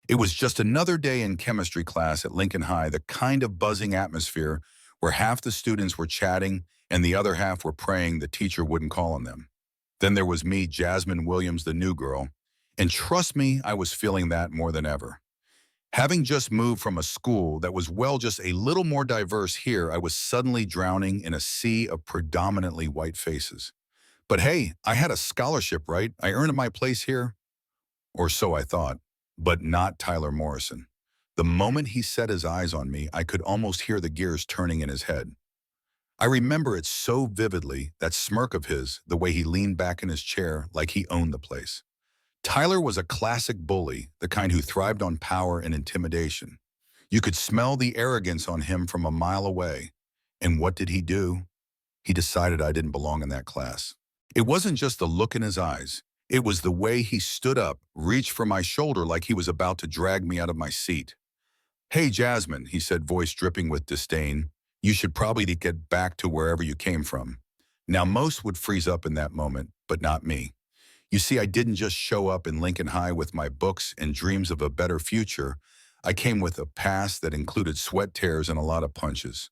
It was just another day in chemistry class at Lincoln High, the kind of buzzing atmosphere where half the students were chatting and the other half were praying the teacher wouldn't call on them. Then there was me, Jasmine Williams, the new girl, and trust me, I was feeling that more than ever. Having just moved from a school that was, well, just a little more diverse here, I was suddenly drowning in a sea of predominantly white faces. But hey, I had a scholarship, right? I earned my place here. Or so I thought, but not Tyler Morrison. The moment he set his eyes on me, I could almost hear the gears turning in his head. I remember it so vividly, that smirk of his, the way he leaned back in his chair like he owned the place. Tyler was a classic bully, the kind who thrived on power and intimidation. You could smell the arrogance on him from a mile away. And what did he do? He decided I didn't belong in that class. It wasn't just the look in his eyes. It was the way he stood up, reached for my shoulder like he was about to drag me out of my seat. "Hey, Jasmine," he said, voice dripping with disdain. "You should probably get back to wherever you came from." Now, most would freeze up in that moment, but not me. You see, I didn't just show up in Lincoln High with my books and dreams of a better future. I came with a past that included sweat tears and a lot of punches.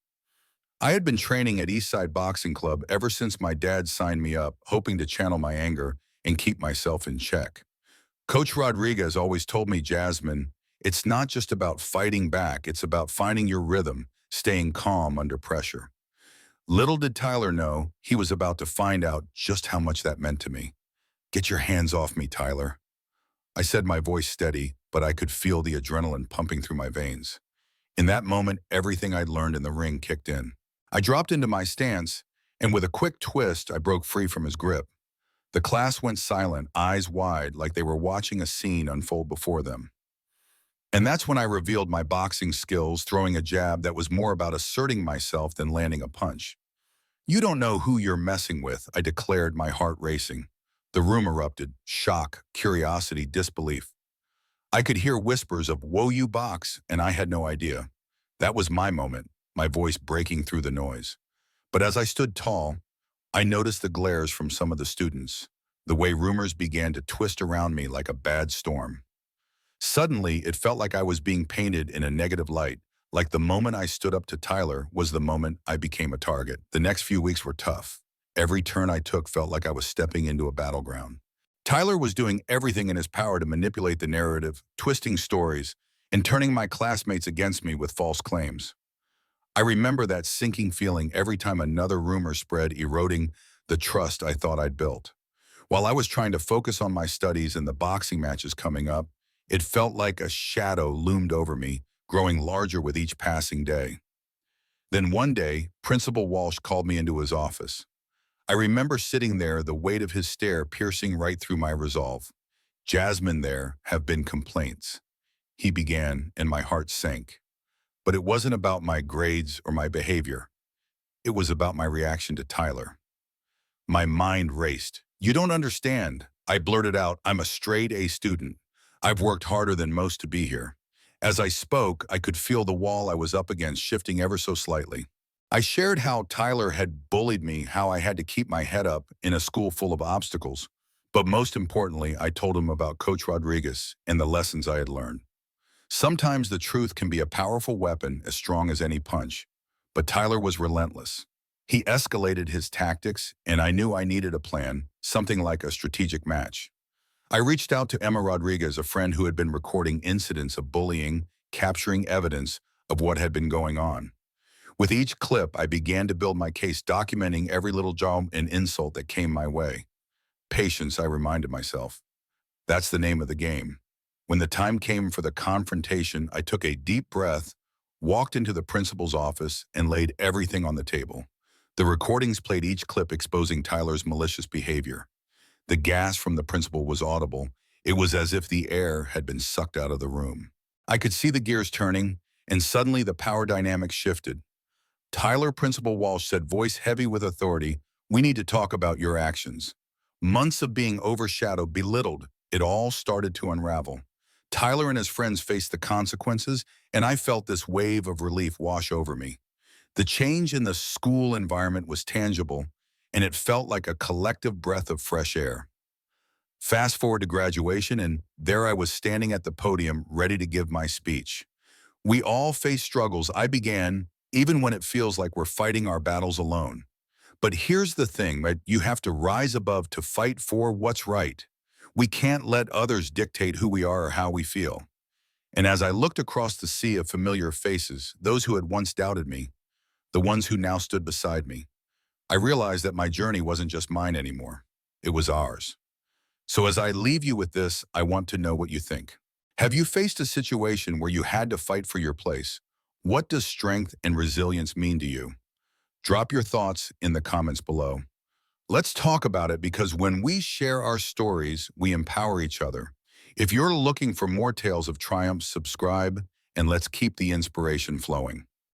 I had been training at Eastside Boxing Club ever since my dad signed me up, hoping to channel my anger and keep myself in check. Coach Rodriguez always told me, "Jasmine, it's not just about fighting back, it's about finding your rhythm, staying calm under pressure." Little did Tyler know, he was about to find out just how much that meant to me. "Get your hands off me, Tyler." I said, my voice steady, but I could feel the adrenaline pumping through my veins. In that moment, everything I'd learned in the ring kicked in. I dropped into my stance, and with a quick twist, I broke free from his grip. The class went silent, eyes wide, like they were watching a scene unfold before them. And that's when I revealed my boxing skills, throwing a jab that was more about asserting myself than landing a punch. "You don't know who you're messing with," I declared, my heart racing. The room erupted, shock, curiosity, disbelief. I could hear whispers of, "Whoa, you box," and I had no idea. That was my moment, my voice breaking through the noise. But as I stood tall, I noticed the glares from some of the students, the way rumors began to twist around me like a bad storm. Suddenly, it felt like I was being painted in a negative light, like the moment I stood up to Tyler was the moment I became a target. The next few weeks were tough. Every turn I took felt like I was stepping into a battleground. Tyler was doing everything in his power to manipulate the narrative, twisting stories, and turning my classmates against me with false claims. I remember that sinking feeling every time another rumor spread, eroding the trust I thought I'd built. While I was trying to focus on my studies and the boxing matches coming up, it felt like a shadow loomed over me, growing larger with each passing day. Then one day, Principal Walsh called me into his office. I remember sitting there, the weight of his stare piercing right through my resolve. "Jasmine, there have been complaints," he began, and my heart sank. But it wasn't about my grades or my behavior. It was about my reaction to Tyler. My mind raced. "You don't understand," I blurted out. "I'm a straight A student. I've worked harder than most to be here." As I spoke, I could feel the wall I was up against shifting ever so slightly. I shared how Tyler had bullied me, how I had to keep my head up in a school full of obstacles. But most importantly, I told him about Coach Rodriguez and the lessons I had learned. Sometimes the truth can be a powerful weapon as strong as any punch. But Tyler was relentless. He escalated his tactics, and I knew I needed a plan, something like a strategic match. I reached out to Emma Rodriguez, a friend who had been recording incidents of bullying, capturing evidence of what had been going on. With each clip, I began to build my case, documenting every little job and insult that came my way. Patience, I reminded myself. That's the name of the game. When the time came for the confrontation, I took a deep breath, walked into the principal's office, and laid everything on the table. The recordings played each clip exposing Tyler's malicious behavior. The gas from the principal was audible. It was as if the air had been sucked out of the room. I could see the gears turning, and suddenly the power dynamic shifted. "Tyler," Principal Walsh said, voice heavy with authority, "we need to talk about your actions." Months of being overshadowed, belittled, it all started to unravel. Tyler and his friends faced the consequences, and I felt this wave of relief wash over me. The change in the school environment was tangible, and it felt like a collective breath of fresh air. Fast forward to graduation, and there I was standing at the podium ready to give my speech. We all face struggles I began, even when it feels like we're fighting our battles alone. But here's the thing, right? You have to rise above to fight for what's right. We can't let others dictate who we are or how we feel. And as I looked across the sea of familiar faces, those who had once doubted me, the ones who now stood beside me, I realized that my journey wasn't just mine anymore. It was ours. So as I leave you with this, I want to know what you think. Have you faced a situation where you had to fight for your place? What does strength and resilience mean to you? Drop your thoughts in the comments below. Let's talk about it because when we share our stories, we empower each other. If you're looking for more tales of triumph, subscribe, and let's keep the inspiration flowing.